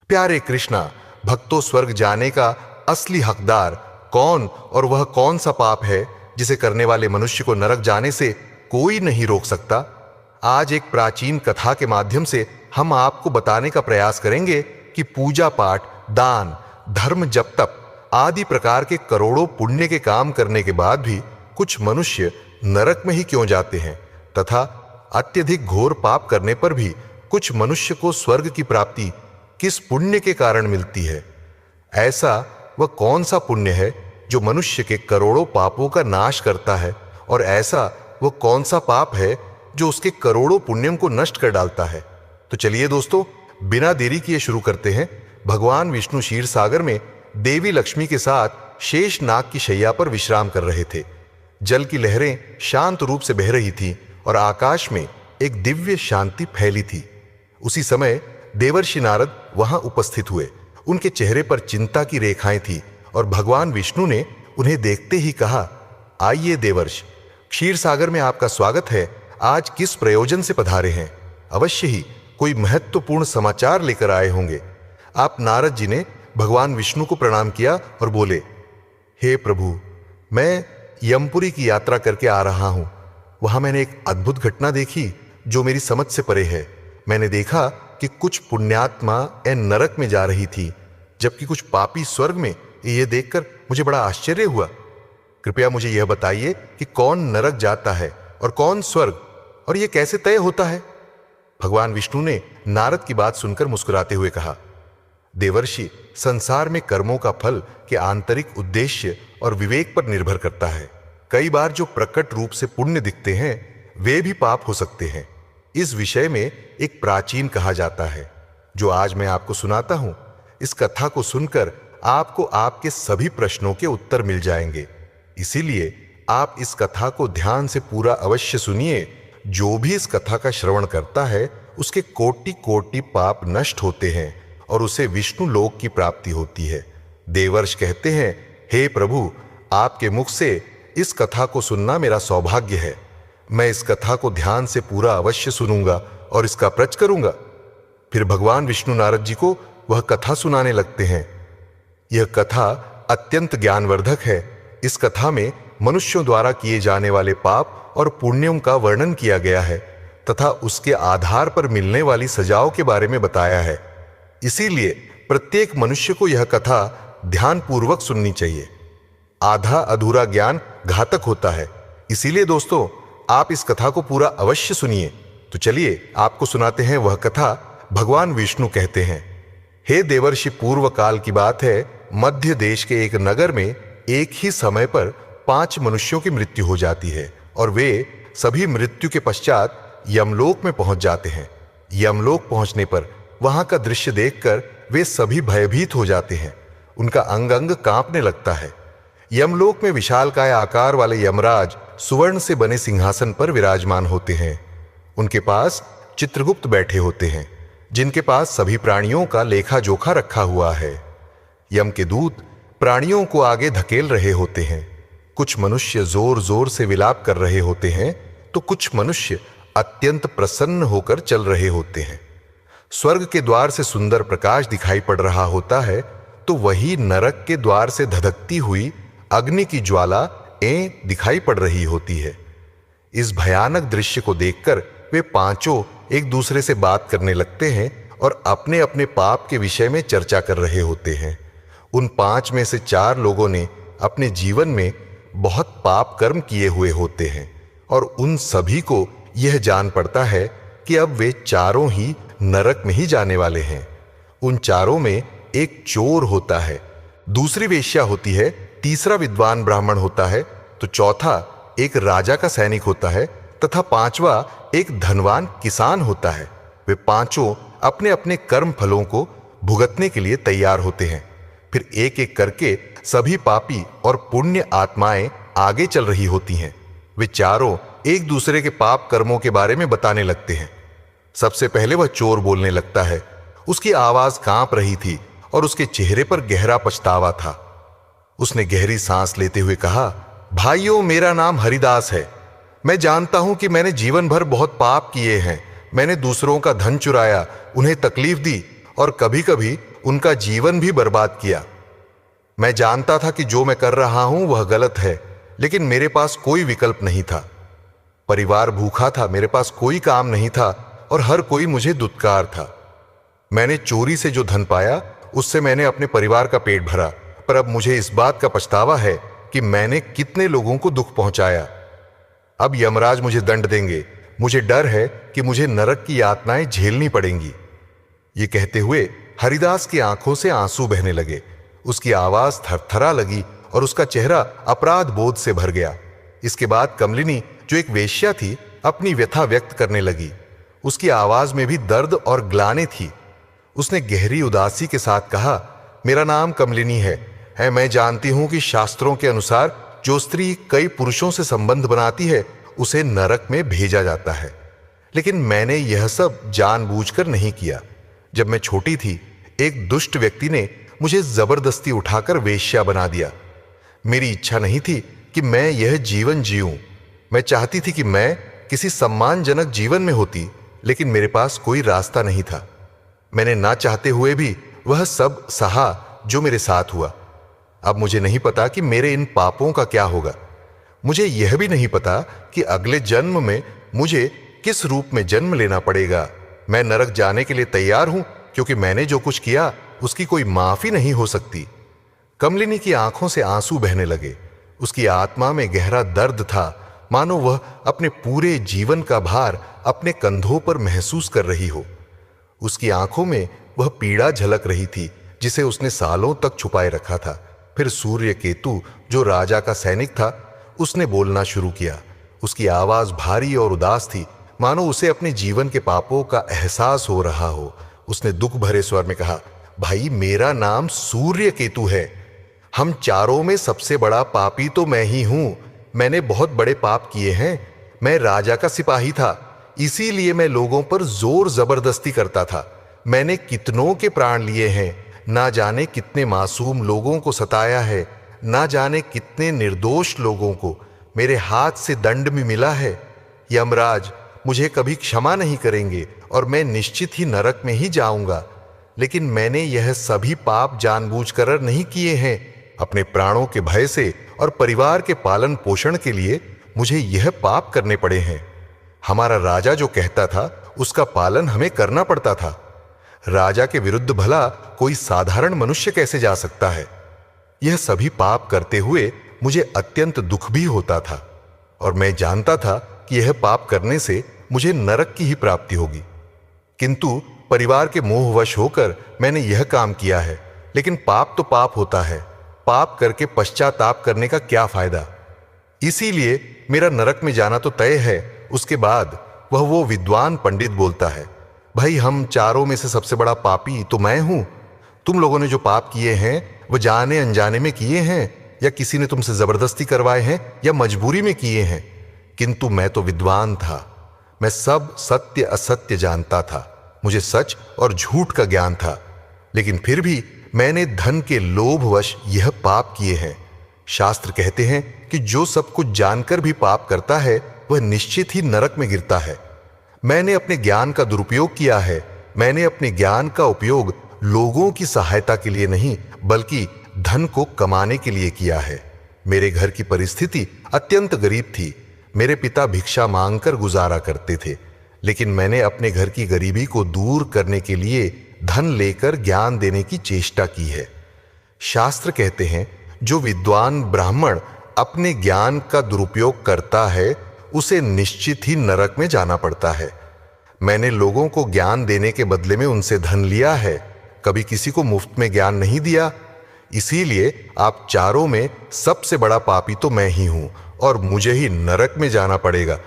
प्यारे कृष्णा, भक्तों, स्वर्ग जाने का असली हकदार कौन और वह कौन सा पाप है जिसे करने वाले मनुष्य को नरक जाने से कोई नहीं रोक सकता? आज एक प्राचीन कथा के माध्यम से हम आपको बताने का प्रयास करेंगे कि पूजा पाठ, दान, धर्म, जप तप आदि प्रकार के करोड़ों पुण्य के काम करने के बाद भी कुछ मनुष्य नरक में ही क्यों जाते हैं, तथा अत्यधिक घोर पाप करने पर भी कुछ मनुष्य को स्वर्ग की प्राप्ति किस पुण्य के कारण मिलती है। ऐसा वह कौन सा पुण्य है जो मनुष्य के करोड़ों पापों का नाश करता है, और ऐसा वह कौन सा पाप है जो उसके करोड़ों पुण्यों को नष्ट कर डालता है। तो चलिए दोस्तों, बिना देरी किए शुरू करते हैं। भगवान विष्णु क्षीर सागर में देवी लक्ष्मी के साथ शेष नाग की शैया पर विश्राम कर रहे थे। जल की लहरें शांत रूप से बह रही थी और आकाश में एक दिव्य शांति फैली थी। उसी समय देवर्षि नारद वहां उपस्थित हुए। उनके चेहरे पर चिंता की रेखाएं थी और भगवान विष्णु ने उन्हें देखते ही कहा, आइए देवर्षि, क्षीर सागर में आपका स्वागत है। आज किस प्रयोजन से पधारे हैं? अवश्य ही कोई महत्वपूर्ण समाचार लेकर आए होंगे। आप नारद जी ने भगवान विष्णु को प्रणाम किया और बोले, हे प्रभु, मैं यमपुरी की यात्रा करके आ रहा हूं। वहां मैंने एक अद्भुत घटना देखी जो मेरी समझ से परे है। मैंने देखा कि कुछ पुण्यात्मा नरक में जा रही थी, जबकि कुछ पापी स्वर्ग में। यह देखकर मुझे बड़ा आश्चर्य हुआ। कृपया मुझे यह बताइए कि कौन नरक जाता है और कौन स्वर्ग, और यह कैसे तय होता है? भगवान विष्णु ने नारद की बात सुनकर मुस्कुराते हुए कहा, देवर्षि, संसार में कर्मों का फल के आंतरिक उद्देश्य और विवेक पर निर्भर करता है। कई बार जो प्रकट रूप से पुण्य दिखते हैं वे भी पाप हो सकते हैं। इस विषय में एक प्राचीन कहा जाता है जो आज मैं आपको सुनाता हूं। इस कथा को सुनकर आपको आपके सभी प्रश्नों के उत्तर मिल जाएंगे। इसीलिए आप इस कथा को ध्यान से पूरा अवश्य सुनिए। जो भी इस कथा का श्रवण करता है उसके कोटि कोटि पाप नष्ट होते हैं और उसे विष्णु लोक की प्राप्ति होती है। देवर्षि कहते हैं, हे प्रभु, आपके मुख से इस कथा को सुनना मेरा सौभाग्य है। मैं इस कथा को ध्यान से पूरा अवश्य सुनूंगा और इसका प्रच करूंगा। फिर भगवान विष्णु नारद जी को वह कथा सुनाने लगते हैं। यह कथा अत्यंत ज्ञानवर्धक है। इस कथा में मनुष्यों द्वारा किए जाने वाले पाप और पुण्यों का वर्णन किया गया है तथा उसके आधार पर मिलने वाली सजाओं के बारे में बताया है। इसीलिए प्रत्येक मनुष्य को यह कथा ध्यानपूर्वक सुननी चाहिए। आधा अधूरा ज्ञान घातक होता है। इसीलिए दोस्तों, आप इस कथा को पूरा अवश्य सुनिए। तो चलिए आपको सुनाते हैं वह कथा। भगवान विष्णु कहते हैं, हे देवर्षि, पूर्व काल की बात है। मध्य देश के एक नगर में एक ही समय पर 5 मनुष्यों की मृत्यु हो जाती है और वे सभी मृत्यु के पश्चात यमलोक में पहुंच जाते हैं। यमलोक पहुंचने पर वहां का दृश्य देखकर वे सभी भयभीत हो जाते हैं। उनका अंग अंग कांपने लगता है। यमलोक में विशालकाय आकार वाले यमराज सुवर्ण से बने सिंहासन पर विराजमान होते हैं। उनके पास चित्रगुप्त बैठे होते हैं, जिनके पास सभी प्राणियों का लेखा जोखा रखा हुआ है। यम के दूत प्राणियों को आगे धकेल रहे होते हैं। कुछ मनुष्य जोर जोर से विलाप कर रहे होते हैं तो कुछ मनुष्य अत्यंत प्रसन्न होकर चल रहे होते हैं। स्वर्ग के द्वार से सुंदर प्रकाश दिखाई पड़ रहा होता है तो वही नरक के द्वार से धधकती हुई अग्नि की ज्वाला दिखाई पड़ रही होती है। इस भयानक दृश्य को देखकर वे पांचों एक दूसरे से बात करने लगते हैं और अपने अपने पाप के विषय में चर्चा कर रहे होते हैं। उन 5 में से 4 लोगों ने अपने जीवन में बहुत पाप कर्म किए हुए होते हैं और उन सभी को यह जान पड़ता है कि अब वे चारों ही नरक में ही जाने वाले हैं। उन चारों में एक चोर होता है, दूसरी वेश्या होती है, तीसरा विद्वान ब्राह्मण होता है, तो चौथा एक राजा का सैनिक होता है तथा 5वां एक धनवान किसान होता है। वे पांचों अपने अपने कर्म फलों को भुगतने के लिए तैयार होते हैं। फिर एक एक करके सभी पापी और पुण्य आत्माएं आगे चल रही होती हैं। वे चारों एक दूसरे के पाप कर्मों के बारे में बताने लगते हैं। सबसे पहले वह चोर बोलने लगता है। उसकी आवाज कांप रही थी और उसके चेहरे पर गहरा पछतावा था। उसने गहरी सांस लेते हुए कहा, भाइयों, मेरा नाम हरिदास है। मैं जानता हूं कि मैंने जीवन भर बहुत पाप किए हैं। मैंने दूसरों का धन चुराया, उन्हें तकलीफ दी और कभी कभी उनका जीवन भी बर्बाद किया। मैं जानता था कि जो मैं कर रहा हूं वह गलत है, लेकिन मेरे पास कोई विकल्प नहीं था। परिवार भूखा था, मेरे पास कोई काम नहीं था और हर कोई मुझे दुत्कार था। मैंने चोरी से जो धन पाया उससे मैंने अपने परिवार का पेट भरा, पर अब मुझे इस बात का पछतावा है कि मैंने कितने लोगों को दुख पहुंचाया। अब यमराज मुझे दंड देंगे। मुझे डर है कि मुझे नरक की यातनाएं झेलनी पड़ेंगी। ये कहते हुए हरिदास की आंखों से आंसू बहने लगे। उसकी आवाज थरथरा लगी और उसका चेहरा अपराध बोध से भर गया। इसके बाद कमलिनी, जो एक वेश्या थी, अपनी व्यथा व्यक्त करने लगी। उसकी आवाज में भी दर्द और ग्लानि थी। उसने गहरी उदासी के साथ कहा, मेरा नाम कमलिनी है। मैं जानती हूं कि शास्त्रों के अनुसार जो स्त्री कई पुरुषों से संबंध बनाती है उसे नरक में भेजा जाता है, लेकिन मैंने यह सब जानबूझकर नहीं किया। जब मैं छोटी थी, एक दुष्ट व्यक्ति ने मुझे जबरदस्ती उठाकर वेश्या बना दिया। मेरी इच्छा नहीं थी कि मैं यह जीवन जीऊं। मैं चाहती थी कि मैं किसी सम्मानजनक जीवन में होती, लेकिन मेरे पास कोई रास्ता नहीं था। मैंने ना चाहते हुए भी वह सब सहा जो मेरे साथ हुआ। अब मुझे नहीं पता कि मेरे इन पापों का क्या होगा। मुझे यह भी नहीं पता कि अगले जन्म में मुझे किस रूप में जन्म लेना पड़ेगा। मैं नरक जाने के लिए तैयार हूं, क्योंकि मैंने जो कुछ किया उसकी कोई माफी नहीं हो सकती। कमलिनी की आंखों से आंसू बहने लगे। उसकी आत्मा में गहरा दर्द था, मानो वह अपने पूरे जीवन का भार अपने कंधों पर महसूस कर रही हो। उसकी आंखों में वह पीड़ा झलक रही थी जिसे उसने सालों तक छुपाए रखा था। फिर सूर्य केतु, जो राजा का सैनिक था, उसने बोलना शुरू किया। उसकी आवाज भारी और उदास थी, मानो उसे अपने जीवन के पापों का एहसास हो रहा हो। उसने दुख भरे स्वर में कहा, भाई, मेरा नाम सूर्य केतु है। हम चारों में सबसे बड़ा पापी तो मैं ही हूं। मैंने बहुत बड़े पाप किए हैं। मैं राजा का सिपाही था, इसीलिए मैं लोगों पर जोर जबरदस्ती करता था। मैंने कितनों के प्राण लिए हैं, ना जाने कितने मासूम लोगों को सताया है, ना जाने कितने निर्दोष लोगों को मेरे हाथ से दंड भी मिला है। यमराज मुझे कभी क्षमा नहीं करेंगे और मैं निश्चित ही नरक में ही जाऊंगा। लेकिन मैंने यह सभी पाप जानबूझकर नहीं किए हैं। अपने प्राणों के भय से और परिवार के पालन पोषण के लिए मुझे यह पाप करने पड़े हैं। हमारा राजा जो कहता था उसका पालन हमें करना पड़ता था। राजा के विरुद्ध भला कोई साधारण मनुष्य कैसे जा सकता है? यह सभी पाप करते हुए मुझे अत्यंत दुख भी होता था और मैं जानता था कि यह पाप करने से मुझे नरक की ही प्राप्ति होगी। किंतु परिवार के मोहवश होकर मैंने यह काम किया है। लेकिन पाप तो पाप होता है। पाप करके पश्चाताप करने का क्या फायदा? इसीलिए मेरा नरक में जाना तो तय है। उसके बाद वह वो विद्वान पंडित बोलता है, भाई, हम चारों में से सबसे बड़ा पापी तो मैं हूं। तुम लोगों ने जो पाप किए हैं वो जाने अनजाने में किए हैं, या किसी ने तुमसे जबरदस्ती करवाए हैं, या मजबूरी में किए हैं। किंतु मैं तो विद्वान था। मैं सब सत्य असत्य जानता था। मुझे सच और झूठ का ज्ञान था। लेकिन फिर भी मैंने धन के लोभवश यह पाप किए हैं। शास्त्र कहते हैं कि जो सब कुछ जानकर भी पाप करता है वह निश्चित ही नरक में गिरता है। मैंने अपने ज्ञान का दुरुपयोग किया है। मैंने अपने ज्ञान का उपयोग लोगों की सहायता के लिए नहीं, बल्कि धन को कमाने के लिए किया है। मेरे घर की परिस्थिति अत्यंत गरीब थी। मेरे पिता भिक्षा मांगकर गुजारा करते थे, लेकिन मैंने अपने घर की गरीबी को दूर करने के लिए धन लेकर ज्ञान देने की चेष्टा की है। शास्त्र कहते हैं, जो विद्वान ब्राह्मण अपने ज्ञान का दुरुपयोग करता है उसे निश्चित ही नरक में जाना पड़ता है। मैंने लोगों को ज्ञान देने के बदले में उनसे धन लिया है, कभी किसी को मुफ्त में ज्ञान नहीं दिया। इसीलिए आप चारों में सबसे बड़ा पापी तो मैं ही हूं और मुझे ही नरक में जाना पड़ेगा।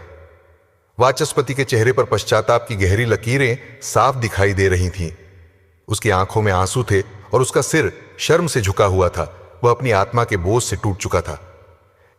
वाचस्पति के चेहरे पर पश्चाताप की गहरी लकीरें साफ दिखाई दे रही थीं। उसकी आंखों में आंसू थे और उसका सिर शर्म से झुका हुआ था। वह अपनी आत्मा के बोझ से टूट चुका था।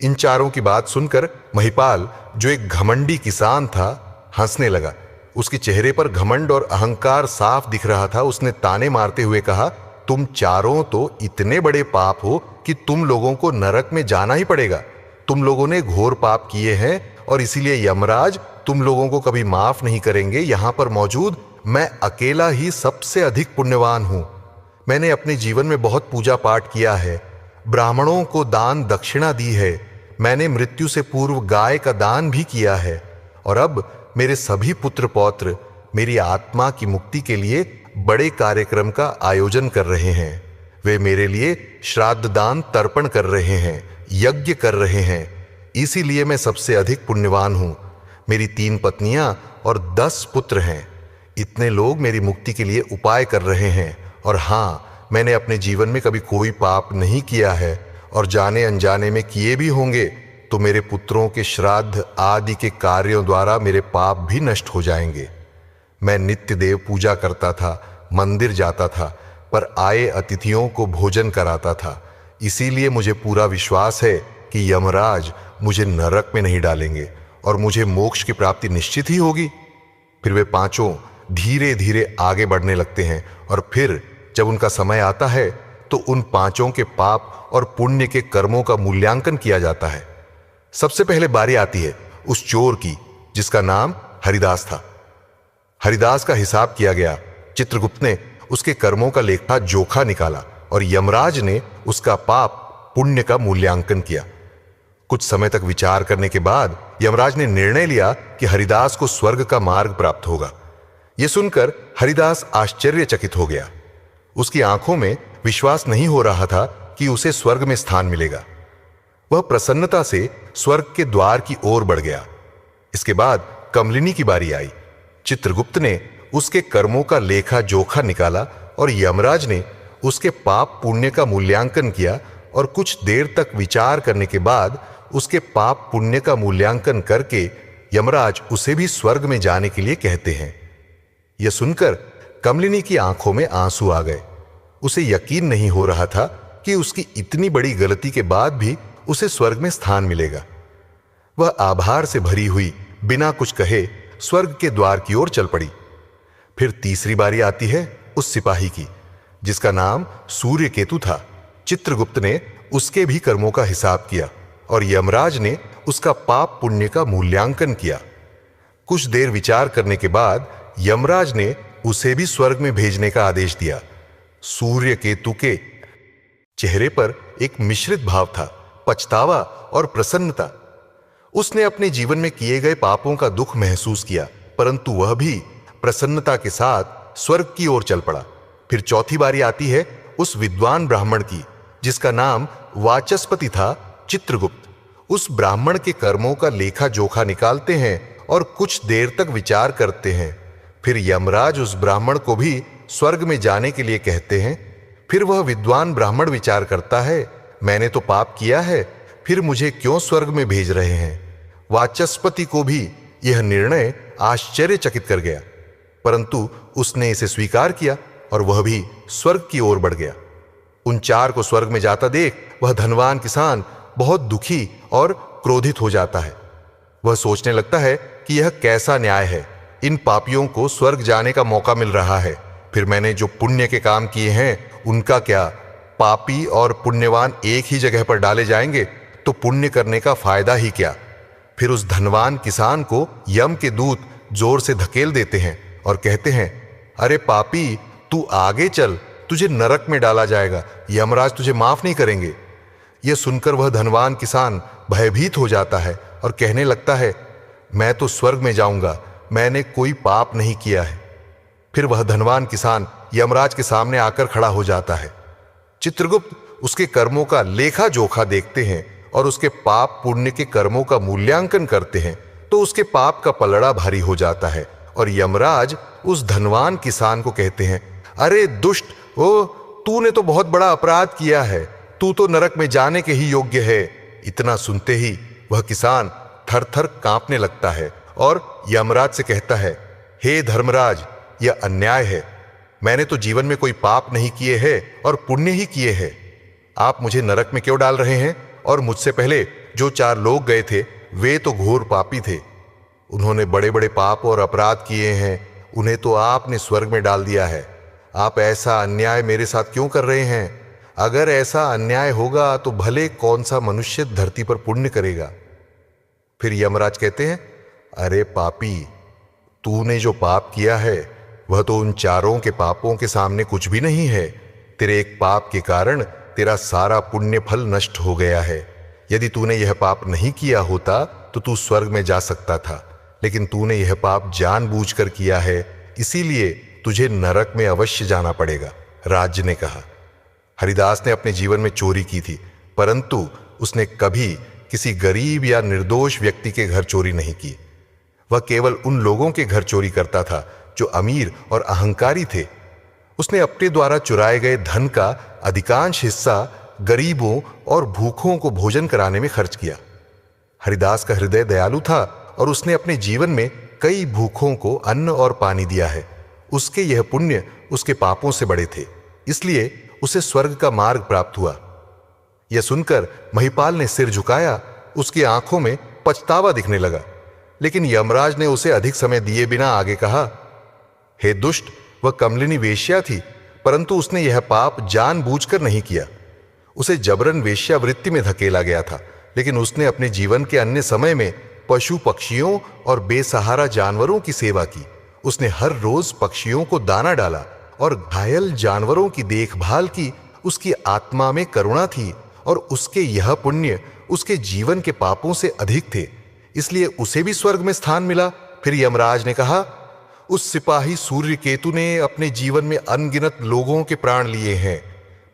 इन चारों की बात सुनकर महिपाल, जो एक घमंडी किसान था, हंसने लगा। उसके चेहरे पर घमंड और अहंकार साफ दिख रहा था। उसने ताने मारते हुए कहा, तुम चारों तो इतने बड़े पाप हो कि तुम लोगों को नरक में जाना ही पड़ेगा। तुम लोगों ने घोर पाप किए हैं और इसीलिए यमराज तुम लोगों को कभी माफ नहीं करेंगे। यहां पर मौजूद मैं अकेला ही सबसे अधिक पुण्यवान हूं। मैंने अपने जीवन में बहुत पूजा पाठ किया है, ब्राह्मणों को दान दक्षिणा दी है, मैंने मृत्यु से पूर्व गाय का दान भी किया है, और अब मेरे सभी पुत्र पौत्र मेरी आत्मा की मुक्ति के लिए बड़े कार्यक्रम का आयोजन कर रहे हैं। वे मेरे लिए श्राद्ध दान तर्पण कर रहे हैं, यज्ञ कर रहे हैं। इसीलिए मैं सबसे अधिक पुण्यवान हूं। मेरी 3 पत्नियां और 10 पुत्र हैं। इतने लोग मेरी मुक्ति के लिए उपाय कर रहे हैं। और हां, मैंने अपने जीवन में कभी कोई पाप नहीं किया है, और जाने अनजाने में किए भी होंगे तो मेरे पुत्रों के श्राद्ध आदि के कार्यों द्वारा मेरे पाप भी नष्ट हो जाएंगे। मैं नित्य देव पूजा करता था, मंदिर जाता था, पर आए अतिथियों को भोजन कराता था। इसीलिए मुझे पूरा विश्वास है कि यमराज मुझे नरक में नहीं डालेंगे और मुझे मोक्ष की प्राप्ति निश्चित ही होगी। फिर वे पांचों धीरे धीरे आगे बढ़ने लगते हैं, और फिर जब उनका समय आता है तो उन पांचों के पाप और पुण्य के कर्मों का मूल्यांकन किया जाता है। सबसे पहले बारी आती है उस चोर की, जिसका नाम हरिदास था। हरिदास का हिसाब किया गया। चित्रगुप्त ने उसके कर्मों का लेखा जोखा निकाला और यमराज ने उसका पाप पुण्य का मूल्यांकन किया। कुछ समय तक विचार करने के बाद यमराज ने निर्णय लिया कि हरिदास को स्वर्ग का मार्ग प्राप्त होगा। यह सुनकर हरिदास आश्चर्यचकित हो गया। उसकी आंखों में विश्वास नहीं हो रहा था कि उसे स्वर्ग में स्थान मिलेगा। वह प्रसन्नता से स्वर्ग के द्वार की ओर बढ़ गया। इसके बाद कमलिनी की बारी आई। चित्रगुप्त ने उसके कर्मों का लेखा जोखा निकाला और यमराज ने उसके पाप पुण्य का मूल्यांकन किया, और कुछ देर तक विचार करने के बाद उसके पाप पुण्य का मूल्यांकन करके यमराज उसे भी स्वर्ग में जाने के लिए कहते हैं। यह सुनकर कमलिनी की आंखों में आंसू आ गए। उसे यकीन नहीं हो रहा था कि उसकी इतनी बड़ी गलती के बाद भी उसे स्वर्ग में स्थान मिलेगा। वह आभार से भरी हुई बिना कुछ कहे स्वर्ग के द्वार की ओर चल पड़ी। फिर तीसरी बारी आती है उस सिपाही की, जिसका नाम सूर्यकेतु था। चित्रगुप्त ने उसके भी कर्मों का हिसाब किया और यमराज ने उसका पाप पुण्य का मूल्यांकन किया। कुछ देर विचार करने के बाद यमराज ने उसे भी स्वर्ग में भेजने का आदेश दिया। सूर्यकेतु के चेहरे पर एक मिश्रित भाव था, पछतावा और प्रसन्नता। उसने अपने जीवन में किए गए पापों का दुख महसूस किया, परंतु वह भी प्रसन्नता के साथ स्वर्ग की ओर चल पड़ा। फिर चौथी बारी आती है उस विद्वान ब्राह्मण की, जिसका नाम वाचस्पति था। चित्रगुप्त उस ब्राह्मण के कर्मों का लेखा जोखा निकालते हैं और कुछ देर तक विचार करते हैं। फिर यमराज उस ब्राह्मण को भी स्वर्ग में जाने के लिए कहते हैं। फिर वह विद्वान ब्राह्मण विचार करता है, मैंने तो पाप किया है, फिर मुझे क्यों स्वर्ग में भेज रहे हैं। वाचस्पति को भी यह निर्णय आश्चर्यचकित कर गया, परंतु उसने इसे स्वीकार किया और वह भी स्वर्ग की ओर बढ़ गया। उन 4 को स्वर्ग में जाता देख वह धनवान किसान बहुत दुखी और क्रोधित हो जाता है। वह सोचने लगता है कि यह कैसा न्याय है, इन पापियों को स्वर्ग जाने का मौका मिल रहा है, फिर मैंने जो पुण्य के काम किए हैं उनका क्या। पापी और पुण्यवान एक ही जगह पर डाले जाएंगे तो पुण्य करने का फायदा ही क्या। फिर उस धनवान किसान को यम के दूत जोर से धकेल देते हैं और कहते हैं, अरे पापी, तू आगे चल, तुझे नरक में डाला जाएगा, यमराज तुझे माफ नहीं करेंगे। यह सुनकर वह धनवान किसान भयभीत हो जाता है और कहने लगता है, मैं तो स्वर्ग में जाऊंगा, मैंने कोई पाप नहीं किया है। फिर वह धनवान किसान यमराज के सामने आकर खड़ा हो जाता है। चित्रगुप्त उसके कर्मों का लेखा जोखा देखते हैं और उसके पाप पुण्य के कर्मों का मूल्यांकन करते हैं, तो उसके पाप का पलड़ा भारी हो जाता है और यमराज उस धनवान किसान को कहते हैं, अरे दुष्ट, ओ तूने तो बहुत बड़ा अपराध किया है, तू तो नरक में जाने के ही योग्य है। इतना सुनते ही वह किसान थर-थर कांपने लगता है और यमराज से कहता है, हे धर्मराज, यह अन्याय है। मैंने तो जीवन में कोई पाप नहीं किए हैं और पुण्य ही किए हैं। आप मुझे नरक में क्यों डाल रहे हैं? और मुझसे पहले जो 4 लोग गए थे वे तो घोर पापी थे, उन्होंने बड़े बड़े पाप और अपराध किए हैं, उन्हें तो आपने स्वर्ग में डाल दिया है। आप ऐसा अन्याय मेरे साथ क्यों कर रहे हैं? अगर ऐसा अन्याय होगा तो भले कौन सा मनुष्य धरती पर पुण्य करेगा। फिर यमराज कहते हैं, अरे पापी, तूने जो पाप किया है वह तो उन 4 के पापों के सामने कुछ भी नहीं है। तेरे एक पाप के कारण तेरा सारा पुण्य फल नष्ट हो गया है। यदि तूने यह पाप नहीं किया होता तो तू स्वर्ग में जा सकता था, लेकिन तूने यह पाप जानबूझकर किया है, इसीलिए तुझे नरक में अवश्य जाना पड़ेगा। राज ने कहा। हरिदास ने अपने जीवन में चोरी की थी, परंतु उसने कभी किसी गरीब या निर्दोष व्यक्ति के घर चोरी नहीं की। वह केवल उन लोगों के घर चोरी करता था जो अमीर और अहंकारी थे। उसने अपने द्वारा चुराए गए धन का अधिकांश हिस्सा गरीबों और भूखों को भोजन कराने में खर्च किया। हरिदास का हृदय दयालु था और उसने अपने जीवन में कई भूखों को अन्न और पानी दिया है। उसके यह पुण्य उसके पापों से बड़े थे, इसलिए उसे स्वर्ग का मार्ग प्राप्त हुआ। यह सुनकर महिपाल ने सिर झुकाया। उसकी आंखों में पछतावा दिखने लगा, लेकिन यमराज ने उसे अधिक समय दिए बिना आगे कहा, हे दुष्ट, वह कमलिनी वेश्या थी, परंतु उसने यह पाप जानबूझकर नहीं किया। उसे जबरन वेश्यावृत्ति में धकेला गया था, लेकिन उसने अपने जीवन के अन्य समय में पशु पक्षियों और बेसहारा जानवरों की सेवा की। उसने हर रोज पक्षियों को दाना डाला और घायल जानवरों की देखभाल की। उसकी आत्मा में करुणा थी और उसके यह पुण्य उसके जीवन के पापों से अधिक थे, इसलिए उसे भी स्वर्ग में स्थान मिला। फिर यमराज ने कहा, उस सिपाही सूर्यकेतु ने अपने जीवन में अनगिनत लोगों के प्राण लिए हैं,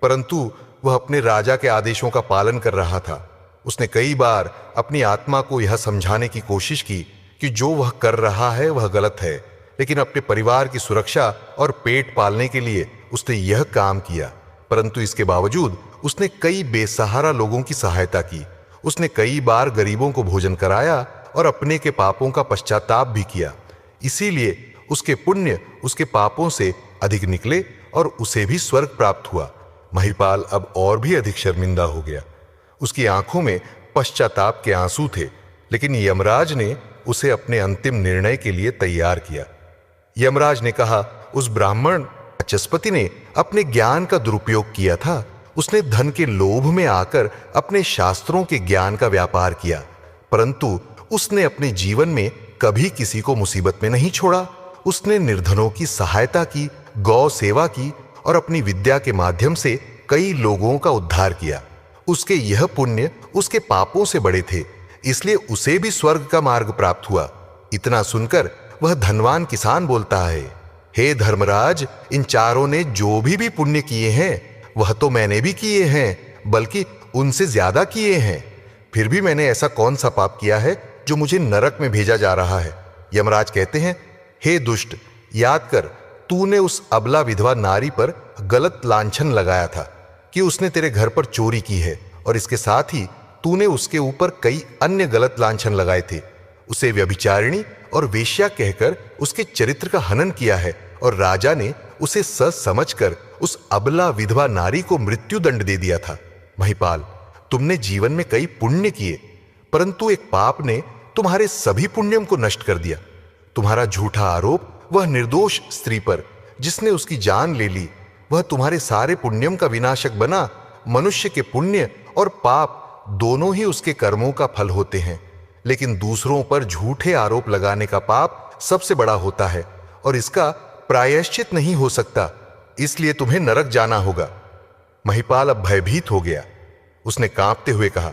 परंतु वह अपने राजा के आदेशों का पालन कर रहा था। उसने कई बार अपनी आत्मा को यह समझाने की कोशिश की कि जो वह कर रहा है वह गलत है, लेकिन अपने परिवार की सुरक्षा और पेट पालने के लिए उसने यह काम किया। परंतु इसके बावजूद उसने कई बेसहारा लोगों की सहायता की। उसने कई बार गरीबों को भोजन कराया और अपने के पापों का पश्चाताप भी किया। इसीलिए उसके पुण्य उसके पापों से अधिक निकले और उसे भी स्वर्ग प्राप्त हुआ। महिपाल अब और भी अधिक शर्मिंदा हो गया। उसकी आंखों में पश्चाताप के आंसू थे, लेकिन यमराज ने उसे अपने अंतिम निर्णय के लिए तैयार किया। यमराज ने कहा, उस ब्राह्मण वाचस्पति ने अपने ज्ञान का दुरुपयोग किया था। उसने धन के लोभ में आकर अपने शास्त्रों के ज्ञान का व्यापार किया, परंतु उसने अपने जीवन में कभी किसी को मुसीबत में नहीं छोड़ा। उसने निर्धनों की सहायता की, गौ सेवा की और अपनी विद्या के माध्यम से कई लोगों का उद्धार किया। उसके यह पुण्य उसके पापों से बड़े थे, इसलिए उसे भी स्वर्ग का मार्ग प्राप्त हुआ। इतना सुनकर वह धनवान किसान बोलता है, हे धर्मराज, इन चारों ने जो भी पुण्य किए हैं वह तो मैंने भी किए हैं, बल्कि उनसे ज्यादा किए हैं। फिर भी मैंने ऐसा कौन सा पाप किया है जो मुझे नरक में भेजा जा रहा है। यमराज कहते हैं, हे दुष्ट, याद कर, तूने उस अबला विधवा नारी पर गलत लांछन लगाया था कि उसने तेरे घर पर चोरी की है, और इसके साथ ही तूने उसके ऊपर कई अन्य गलत लांछन लगाए थे। उसे व्यभिचारिणी और वेश्या कहकर उसके चरित्र का हनन किया है, और राजा ने उसे सच समझकर उस अबला विधवा नारी को मृत्यु दंड दे दिया था। महिपाल, तुमने जीवन में कई पुण्य किए, परंतु एक पाप ने तुम्हारे सभी पुण्यों को नष्ट कर दिया। तुम्हारा झूठा आरोप वह निर्दोष स्त्री पर जिसने उसकी जान ले ली, वह तुम्हारे सारे पुण्यों का विनाशक बना। मनुष्य के पुण्य और पाप दोनों ही उसके कर्मों का फल होते हैं, लेकिन दूसरों पर झूठे आरोप लगाने का पाप सबसे बड़ा होता है और इसका प्रायश्चित नहीं हो सकता, इसलिए तुम्हें नरक जाना होगा। महिपाल अब भयभीत हो गया। उसने कांपते हुए कहा,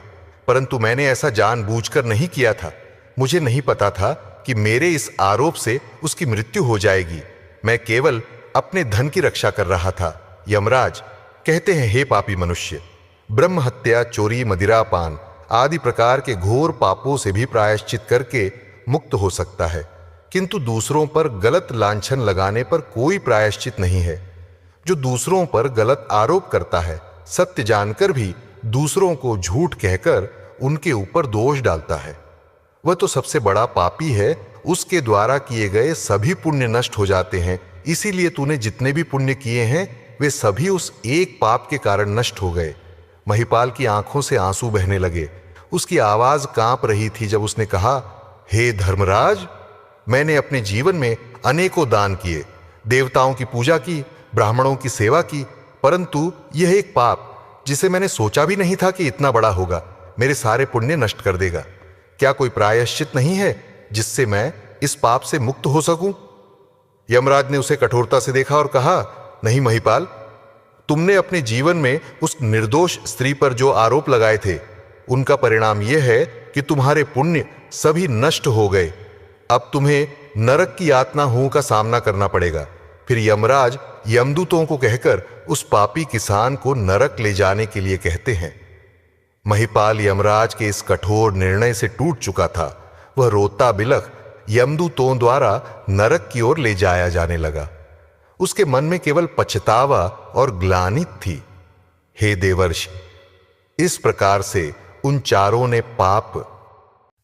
परंतु मैंने ऐसा जानबूझकर नहीं किया था। मुझे नहीं पता था कि मेरे इस आरोप से उसकी मृत्यु हो जाएगी। मैं केवल अपने धन की रक्षा कर रहा था। यमराज कहते हैं, हे पापी मनुष्य, ब्रह्म हत्या, चोरी, मदिरापान आदि प्रकार के घोर पापों से भी प्रायश्चित करके मुक्त हो सकता है, किंतु दूसरों पर गलत लांछन लगाने पर कोई प्रायश्चित नहीं है। जो दूसरों पर गलत आरोप करता है, सत्य जानकर भी दूसरों को झूठ कहकर उनके ऊपर दोष डालता है, वह तो सबसे बड़ा पापी है। उसके द्वारा किए गए सभी पुण्य नष्ट हो जाते हैं। इसीलिए तूने जितने भी पुण्य किए हैं वे सभी उस एक पाप के कारण नष्ट हो गए। महिपाल की आंखों से आंसू बहने लगे। उसकी आवाज कांप रही थी जब उसने कहा, हे धर्मराज, मैंने अपने जीवन में अनेकों दान किए, देवताओं की पूजा की, ब्राह्मणों की सेवा की, परंतु यह एक पाप जिसे मैंने सोचा भी नहीं था कि इतना बड़ा होगा, मेरे सारे पुण्य नष्ट कर देगा। क्या कोई प्रायश्चित नहीं है जिससे मैं इस पाप से मुक्त हो सकूं? यमराज ने उसे कठोरता से देखा और कहा, नहीं महिपाल, तुमने अपने जीवन में उस निर्दोष स्त्री पर जो आरोप लगाए थे, उनका परिणाम यह है कि तुम्हारे पुण्य सभी नष्ट हो गए। अब तुम्हें नरक की यातनाओं का सामना करना पड़ेगा। फिर यमराज यमदूतों को कहकर उस पापी किसान को नरक ले जाने के लिए कहते हैं। महिपाल यमराज के इस कठोर निर्णय से टूट चुका था। वह रोता बिलख यमदूतों द्वारा नरक की ओर ले जाया जाने लगा। उसके मन में केवल पछतावा और ग्लानि थी। हे देवर्षि, इस प्रकार से उन चारों ने पाप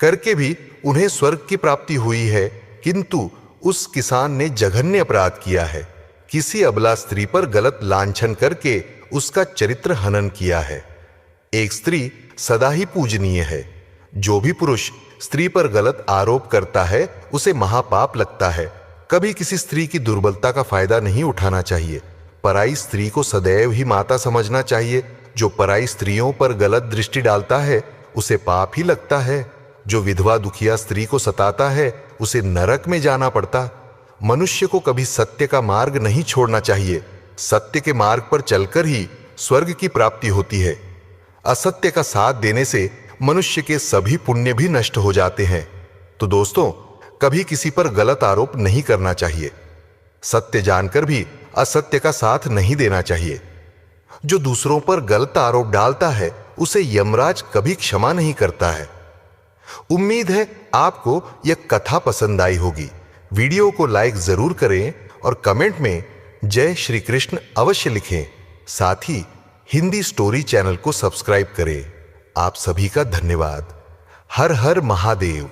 करके भी उन्हें स्वर्ग की प्राप्ति हुई है, किंतु उस किसान ने जघन्य अपराध किया है। किसी अबला स्त्री पर गलत लांछन करके उसका चरित्र हनन किया है। एक स्त्री सदा ही पूजनीय है। जो भी पुरुष स्त्री पर गलत आरोप करता है उसे महापाप लगता है। कभी किसी स्त्री की दुर्बलता का फायदा नहीं उठाना चाहिए। पराई स्त्री को सदैव ही माता समझना चाहिए। जो पराई स्त्रियों पर गलत दृष्टि डालता है उसे पाप ही लगता है। जो विधवा दुखिया स्त्री को सताता है उसे नरक में जाना पड़ता। मनुष्य को कभी सत्य का मार्ग नहीं छोड़ना चाहिए। सत्य के मार्ग पर चलकर ही स्वर्ग की प्राप्ति होती है। असत्य का साथ देने से मनुष्य के सभी पुण्य भी नष्ट हो जाते हैं। तो दोस्तों, कभी किसी पर गलत आरोप नहीं करना चाहिए। सत्य जानकर भी असत्य का साथ नहीं देना चाहिए। जो दूसरों पर गलत आरोप डालता है उसे यमराज कभी क्षमा नहीं करता है। उम्मीद है आपको यह कथा पसंद आई होगी। वीडियो को लाइक जरूर करें और कमेंट में जय श्री कृष्ण अवश्य लिखें। साथ ही हिंदी स्टोरी चैनल को सब्सक्राइब करें। आप सभी का धन्यवाद। हर हर महादेव।